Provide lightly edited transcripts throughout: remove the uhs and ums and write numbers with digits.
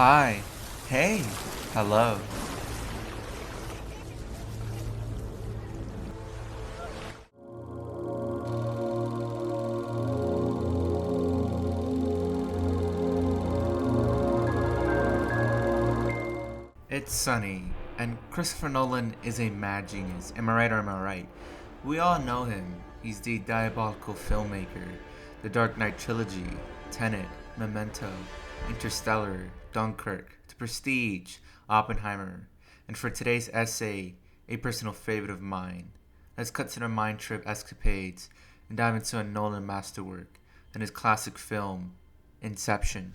Hi. Hey. Hello. It's Sunny, and Christopher Nolan is a mad genius. Am I right or am I right? We all know him. He's the diabolical filmmaker. The Dark Knight trilogy, Tenet, Memento, Interstellar, Dunkirk, The Prestige, Oppenheimer. And for today's essay, a personal favorite of mine. Let's cut to the mind trip escapades and dive into a Nolan masterwork and his classic film, Inception.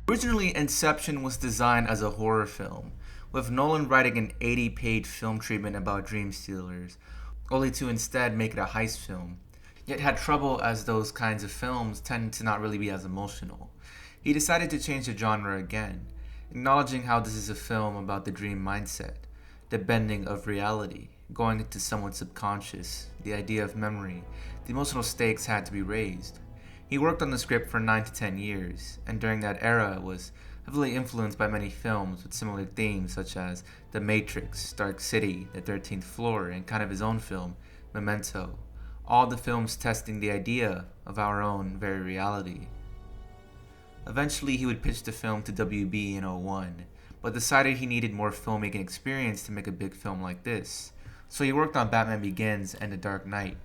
Originally, Inception was designed as a horror film, with Nolan writing an 80-page film treatment about dream stealers, only to instead make it a heist film, yet had trouble as those kinds of films tend to not really be as emotional. He decided to change the genre again, acknowledging how this is a film about the dream mindset, the bending of reality, going into someone's subconscious, the idea of memory. The emotional stakes had to be raised. He worked on the script for 9 to 10 years, and during that era was heavily influenced by many films with similar themes such as The Matrix, Dark City, The 13th Floor, and kind of his own film, Memento. All the films testing the idea of our own very reality. Eventually, he would pitch the film to WB in '01, but decided he needed more filmmaking experience to make a big film like this. So he worked on Batman Begins and The Dark Knight.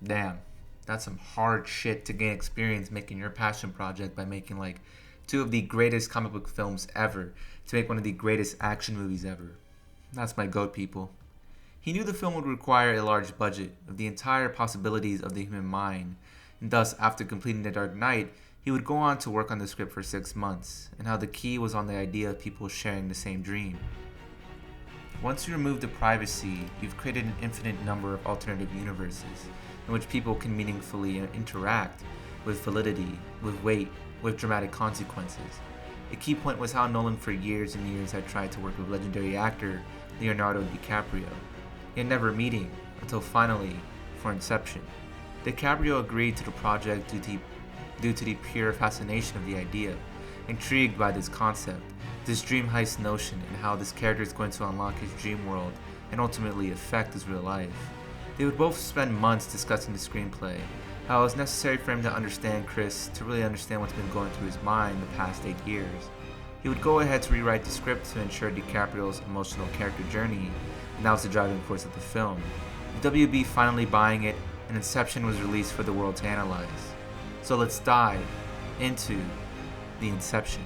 Damn, that's some hard shit to gain experience making your passion project by making like two of the greatest comic book films ever to make one of the greatest action movies ever. That's my goat, people. He knew the film would require a large budget of the entire possibilities of the human mind, and thus, after completing The Dark Knight, he would go on to work on the script for 6 months, and how the key was on the idea of people sharing the same dream. Once you remove the privacy, you've created an infinite number of alternative universes in which people can meaningfully interact with validity, with weight, with dramatic consequences. A key point was how Nolan for years and years had tried to work with legendary actor Leonardo DiCaprio, yet never meeting until finally for Inception. DiCaprio agreed to the project due to the pure fascination of the idea, intrigued by this concept, this dream heist notion, and how this character is going to unlock his dream world and ultimately affect his real life. They would both spend months discussing the screenplay, how it was necessary for him to understand Chris to really understand what's been going through his mind the past 8 years. He would go ahead to rewrite the script to ensure DiCaprio's emotional character journey, and that was the driving force of the film. With WB finally buying it, and Inception was released for the world to analyze. So let's dive into the Inception.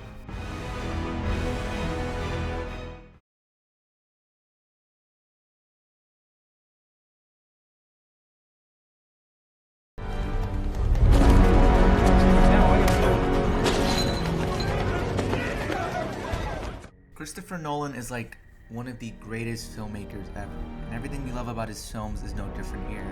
Christopher Nolan is like one of the greatest filmmakers ever, and everything we love about his films is no different here.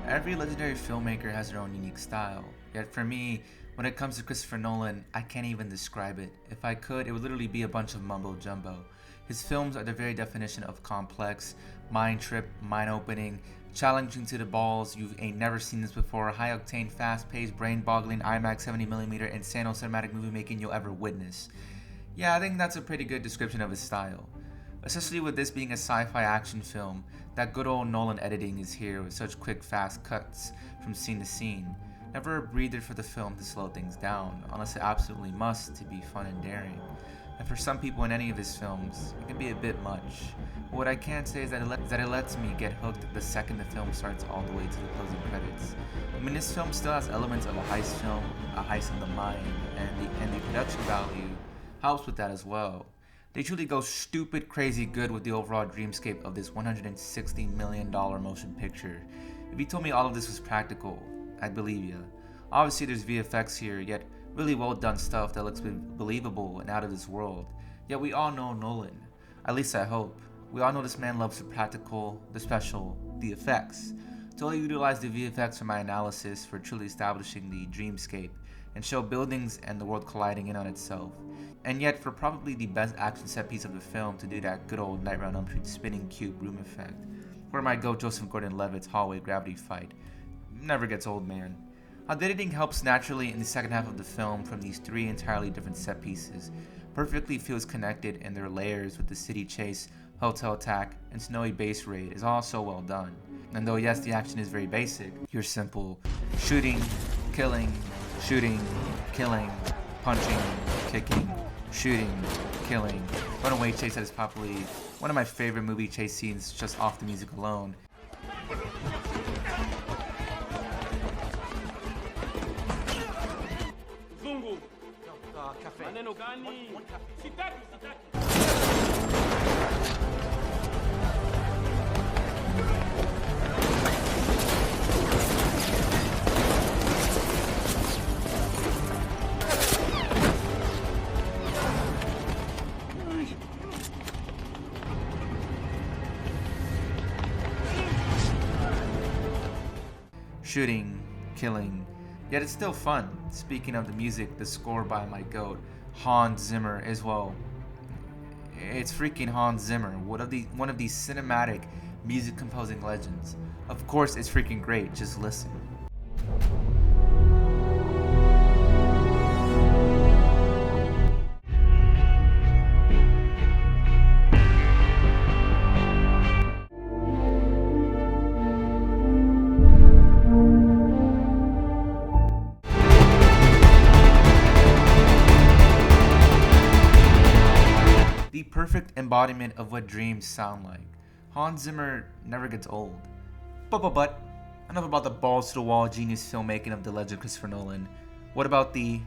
Every legendary filmmaker has their own unique style, yet for me, when it comes to Christopher Nolan, I can't even describe it. If I could, it would literally be a bunch of mumbo jumbo. His films are the very definition of complex, mind trip, mind opening, challenging to the balls, you ain't never seen this before, high octane, fast paced, brain boggling, IMAX 70mm, insane cinematic movie making you'll ever witness. Yeah, I think that's a pretty good description of his style. Especially with this being a sci-fi action film, that good old Nolan editing is here with such quick, fast cuts from scene to scene. Never a breather for the film to slow things down, unless it absolutely must to be fun and daring. And for some people in any of his films, it can be a bit much. But what I can say is that it lets me get hooked the second the film starts all the way to the closing credits. I mean, this film still has elements of a heist film, a heist of the mind, and the production value helps with that as well. They truly go stupid crazy good with the overall dreamscape of this $160 million motion picture. If you told me all of this was practical, I'd believe you. Obviously there's VFX here, yet really well done stuff that looks believable and out of this world. Yet we all know Nolan. At least I hope. We all know this man loves the practical, the special, the effects. To only utilize the VFX for my analysis for truly establishing the dreamscape and show buildings and the world colliding in on itself. And yet, for probably the best action set piece of the film to do that good old Nightmare on Elm Street spinning cube room effect, where might go Joseph Gordon-Levitt's hallway gravity fight, never gets old, man. How the editing helps naturally in the second half of the film from these three entirely different set pieces perfectly feels connected in their layers with the city chase, hotel attack, and snowy base raid is all so well done. And though yes, the action is very basic, your simple shooting, killing, punching, kicking, shooting, killing, runaway chase that is probably one of my favorite movie chase scenes just off the music alone. Shooting, killing, yet it's still fun. Speaking of the music, the score by my goat, Hans Zimmer, as well. It's freaking Hans Zimmer, one of these cinematic music composing legends. Of course, it's freaking great. Just listen. The perfect embodiment of what dreams sound like. Hans Zimmer never gets old. But, enough about the balls to the wall genius filmmaking of the legend Christopher Nolan. What about the...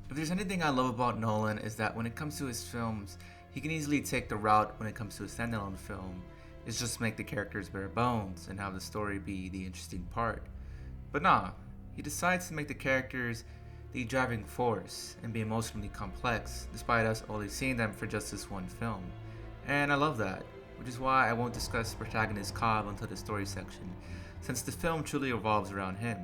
If there's anything I love about Nolan is that when it comes to his films, he can easily take the route when it comes to a standalone film, is just make the characters bare bones and have the story be the interesting part. But nah, he decides to make the characters the driving force and be emotionally complex, despite us only seeing them for just this one film. And I love that, which is why I won't discuss protagonist Cobb until the story section, since the film truly revolves around him.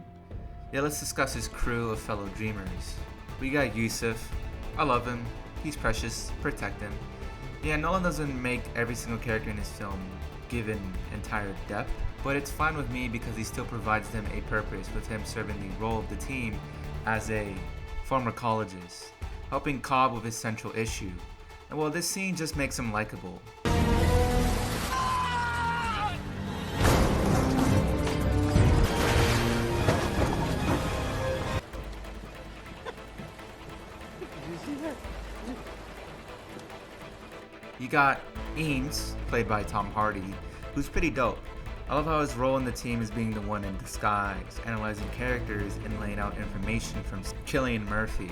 Yeah, let's discuss his crew of fellow dreamers. We got Yusuf. I love him. He's precious. Protect him. Yeah, Nolan doesn't make every single character in his film given entire depth, but it's fine with me because he still provides them a purpose, with him serving the role of the team as a former collegist, helping Cobb with his central issue. And well, this scene just makes him likable. You got Eames, played by Tom Hardy, who's pretty dope. I love how his role in the team is being the one in disguise, analyzing characters and laying out information from Cillian Murphy.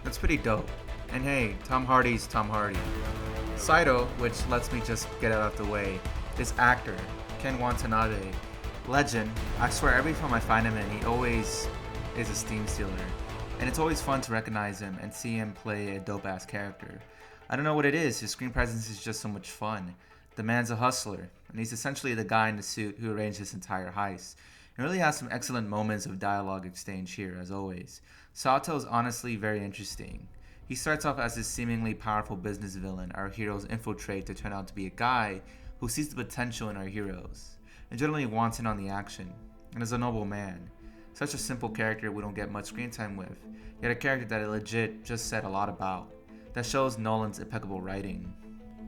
That's pretty dope. And hey, Tom Hardy's Tom Hardy. Saito, which lets me just get it out of the way, this actor, Ken Watanabe, legend. I swear every film I find him in, he always is a steam stealer. And it's always fun to recognize him and see him play a dope-ass character. I don't know what it is, his screen presence is just so much fun. The man's a hustler, and he's essentially the guy in the suit who arranged this entire heist, and really has some excellent moments of dialogue exchange here, as always. Sato is honestly very interesting. He starts off as this seemingly powerful business villain our heroes infiltrate to turn out to be a guy who sees the potential in our heroes, and generally wants in on the action, and is a noble man. Such a simple character we don't get much screen time with, yet a character that I legit just said a lot about. That shows Nolan's impeccable writing.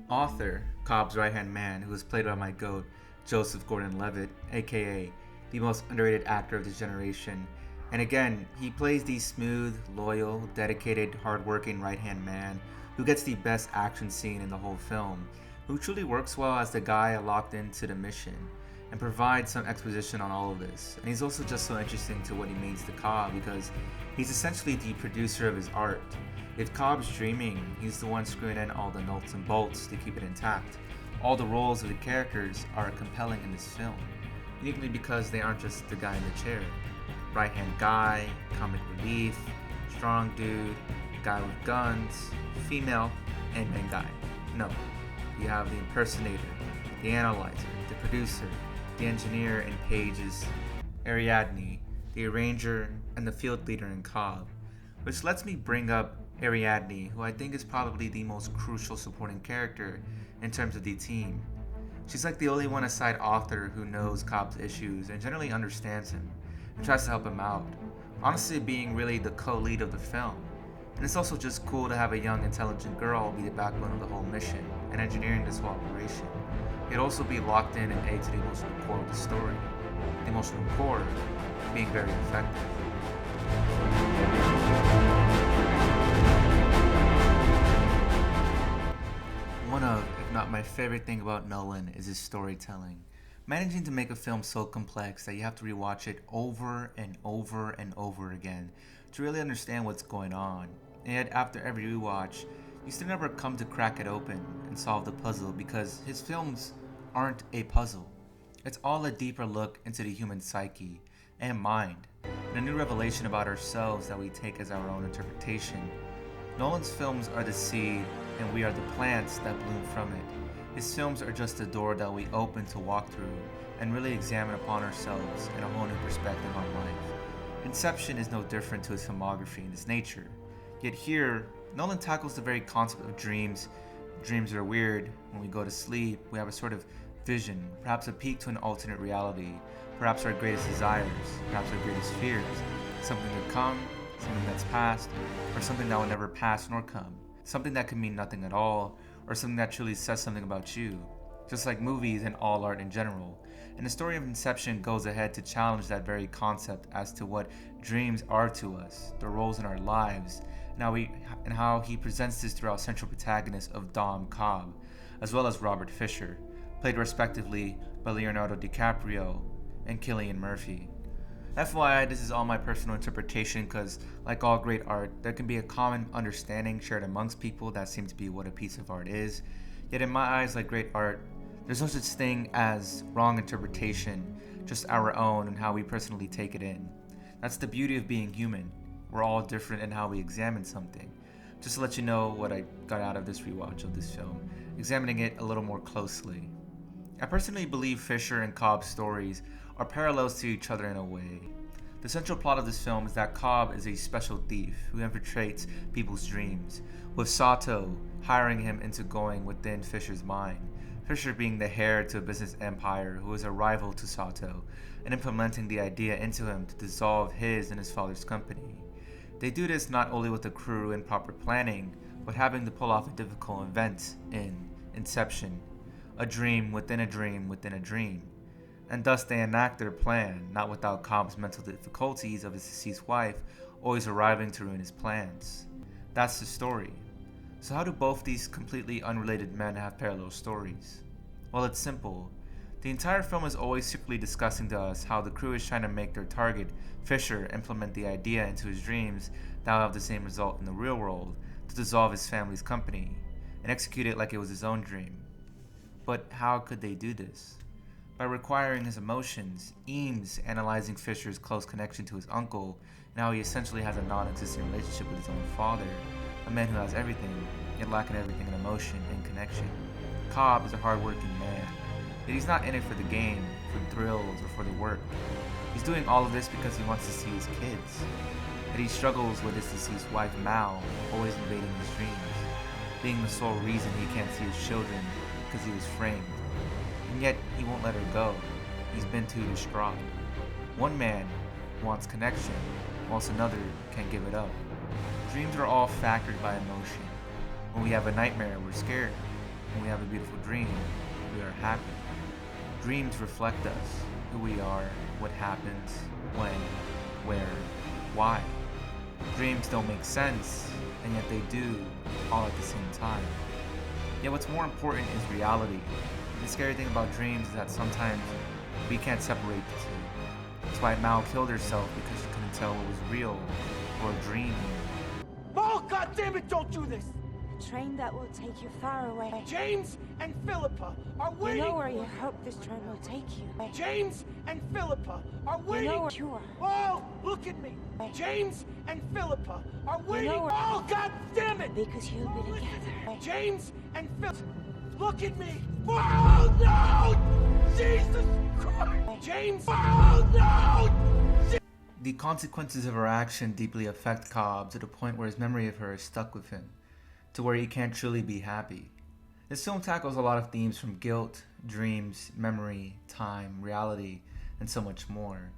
Author, Cobb's right-hand man, who is played by my GOAT, Joseph Gordon-Levitt, aka the most underrated actor of this generation. And again, he plays the smooth, loyal, dedicated, hardworking right-hand man who gets the best action scene in the whole film, who truly works well as the guy locked into the mission, and provides some exposition on all of this. And he's also just so interesting to what he means to Cobb because he's essentially the producer of his art. If Cobb's dreaming, he's the one screwing in all the nuts and bolts to keep it intact. All the roles of the characters are compelling in this film, uniquely because they aren't just the guy in the chair. Right-hand guy, comic relief, strong dude, guy with guns, female, and main guy. No, you have the impersonator, the analyzer, the producer, the engineer in Page's Ariadne, the arranger, and the field leader in Cobb, which lets me bring up Ariadne, who I think is probably the most crucial supporting character in terms of the team. She's like the only one aside Author who knows Cobb's issues and generally understands him and tries to help him out, honestly being really the co-lead of the film. And it's also just cool to have a young, intelligent girl be the backbone of the whole mission and engineering this whole operation. It'd also be locked in and aid to the emotional core of the story. The emotional core being very effective. One of, if not my favorite thing about Nolan is his storytelling. Managing to make a film so complex that you have to rewatch it over and over and over again to really understand what's going on. And yet after every rewatch, you still never come to crack it open and solve the puzzle because his films aren't a puzzle. It's all a deeper look into the human psyche and mind, and a new revelation about ourselves that we take as our own interpretation. Nolan's films are the seed, and we are the plants that bloom from it. His films are just a door that we open to walk through and really examine upon ourselves and a whole new perspective on life. Inception is no different to his filmography in its nature. Yet here, Nolan tackles the very concept of dreams. Dreams are weird. When we go to sleep, we have a sort of vision, perhaps a peek to an alternate reality, perhaps our greatest desires, perhaps our greatest fears, something to come, something that's past, or something that will never pass nor come, something that could mean nothing at all, or something that truly says something about you, just like movies and all art in general. And the story of Inception goes ahead to challenge that very concept as to what dreams are to us, their roles in our lives, and how he presents this through our central protagonists of Dom Cobb, as well as Robert Fisher, played respectively by Leonardo DiCaprio and Cillian Murphy. FYI, this is all my personal interpretation because, like all great art, there can be a common understanding shared amongst people that seems to be what a piece of art is. Yet in my eyes, like great art, there's no such thing as wrong interpretation, just our own and how we personally take it in. That's the beauty of being human. We're all different in how we examine something. Just to let you know what I got out of this rewatch of this film, examining it a little more closely. I personally believe Fisher and Cobb's stories are parallels to each other in a way. The central plot of this film is that Cobb is a special thief who infiltrates people's dreams, with Sato hiring him into going within Fisher's mind, Fisher being the heir to a business empire who is a rival to Sato, and implementing the idea into him to dissolve his and his father's company. They do this not only with the crew and proper planning, but having to pull off a difficult event in Inception, a dream within a dream within a dream. And thus they enact their plan, not without Cobb's mental difficulties of his deceased wife always arriving to ruin his plans. That's the story. So how do both these completely unrelated men have parallel stories? Well, it's simple. The entire film is always secretly discussing to us how the crew is trying to make their target, Fisher, implement the idea into his dreams that will have the same result in the real world, to dissolve his family's company, and execute it like it was his own dream. But how could they do this? By requiring his emotions, Eames analyzing Fisher's close connection to his uncle, and how he essentially has a non-existent relationship with his own father, a man who has everything, yet lacking everything in emotion and connection. Cobb is a hard-working man, yet he's not in it for the game, for the thrills, or for the work. He's doing all of this because he wants to see his kids, yet he struggles with his deceased wife Mal, always invading his dreams, being the sole reason he can't see his children because he was framed. And yet he won't let her go. He's been too distraught. One man wants connection, whilst another can't give it up. Dreams are all factored by emotion. When we have a nightmare, we're scared. When we have a beautiful dream, we are happy. Dreams reflect us, who we are, what happens, when, where, why. Dreams don't make sense, and yet they do, all at the same time. Yet what's more important is reality. The scary thing about dreams is that sometimes we can't separate the two. That's why Mal killed herself, because she couldn't tell what was real or a dream. Oh, God damn it, don't do this! A train that will take you far away. James and Philippa are waiting. You know where you hope this train will take you. James and Philippa are waiting. You know where you are. Oh, look at me. James and Philippa are waiting. know where... Oh, God damn it! Because you'll be together. James and Philippa, look at me. Oh, no! Jesus Christ! James! Oh, no! The consequences of her action deeply affect Cobb to the point where his memory of her is stuck with him, to where he can't truly be happy. This film tackles a lot of themes from guilt, dreams, memory, time, reality, and so much more.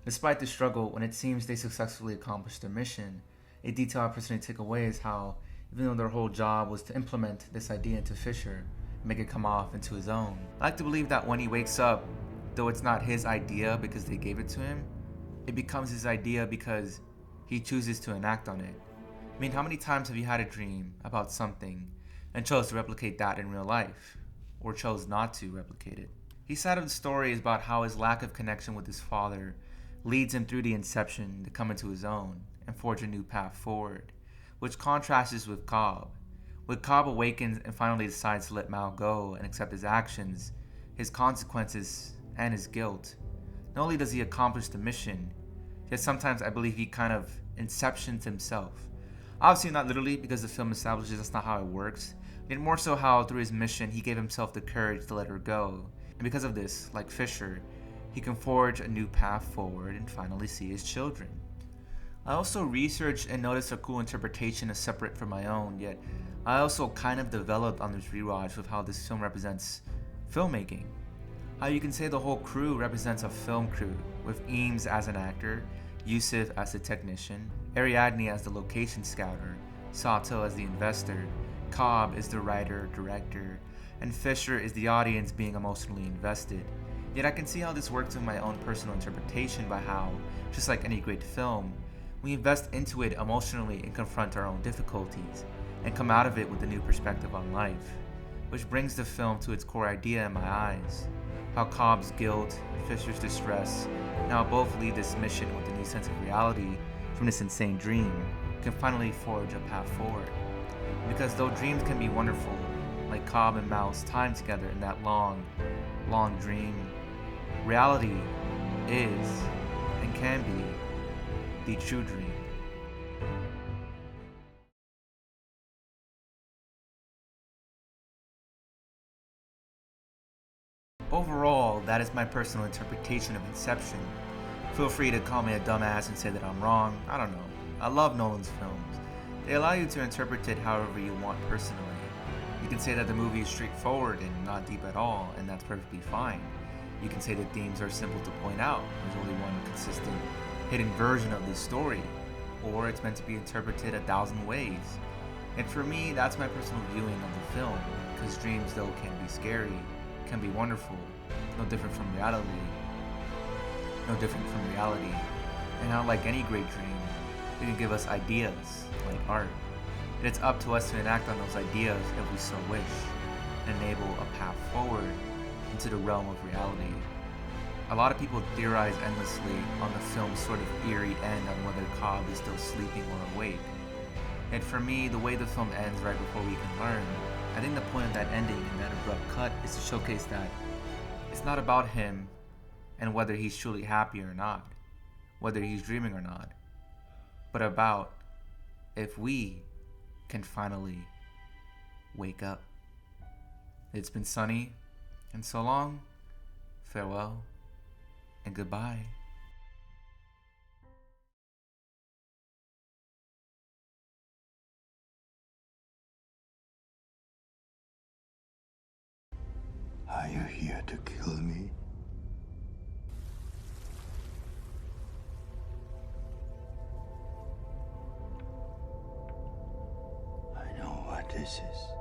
Despite the struggle, when it seems they successfully accomplished their mission, a detail I personally take away is how, even though their whole job was to implement this idea into Fisher and make it come off into his own, I like to believe that when he wakes up, though it's not his idea because they gave it to him, it becomes his idea because he chooses to enact on it. I mean, how many times have you had a dream about something and chose to replicate that in real life, or chose not to replicate it? His side of the story is about how his lack of connection with his father leads him through the inception to come into his own and forge a new path forward, which contrasts with Cobb. When Cobb awakens and finally decides to let Mal go and accept his actions, his consequences, and his guilt, not only does he accomplish the mission, yet sometimes I believe he kind of inceptions himself. Obviously not literally, because the film establishes that's not how it works, yet more so how through his mission he gave himself the courage to let her go, and because of this, like Fisher, he can forge a new path forward and finally see his children. I also researched and noticed a cool interpretation is separate from my own, yet I also kind of developed on this rewatch with how this film represents filmmaking. How you can say the whole crew represents a film crew, with Eames as an actor, Yusuf as the technician, Ariadne as the location scouter, Sato as the investor, Cobb is the writer, director, and Fisher is the audience being emotionally invested. Yet I can see how this works in my own personal interpretation by how, just like any great film, we invest into it emotionally and confront our own difficulties, and come out of it with a new perspective on life, which brings the film to its core idea in my eyes. How Cobb's guilt and Fisher's distress now both lead this mission with a new sense of reality from this insane dream, can finally forge a path forward. Because though dreams can be wonderful, like Cobb and Mal's time together in that long, long dream, reality is, and can be, the true dream. Overall, that is my personal interpretation of Inception. Feel free to call me a dumbass and say that I'm wrong. I don't know. I love Nolan's films. They allow you to interpret it however you want personally. You can say that the movie is straightforward and not deep at all, and that's perfectly fine. You can say that themes are simple to point out. There's only one consistent, hidden version of this story. Or it's meant to be interpreted 1,000 ways. And for me, that's my personal viewing of the film, because dreams, though, can be scary, can be wonderful, no different from reality. And not like any great dream, it can give us ideas, like art. And it's up to us to enact on those ideas if we so wish, and enable a path forward into the realm of reality. A lot of people theorize endlessly on the film's sort of eerie end on whether Cobb is still sleeping or awake. And for me, the way the film ends right before we can learn, I think the point of that ending and that abrupt cut is to showcase that it's not about him and whether he's truly happy or not, whether he's dreaming or not, but about if we can finally wake up. It's been Sunny, and so long, farewell, and goodbye. Are you here to kill me? I know what this is.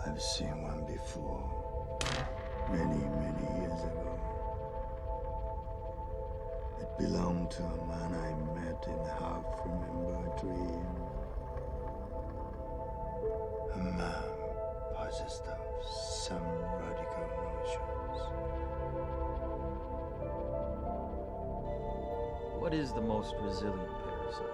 I've seen one before, many, many years ago. It belonged to a man I met in a half-remembered dream. A man possessed of some radical notions. What is the most resilient parasite?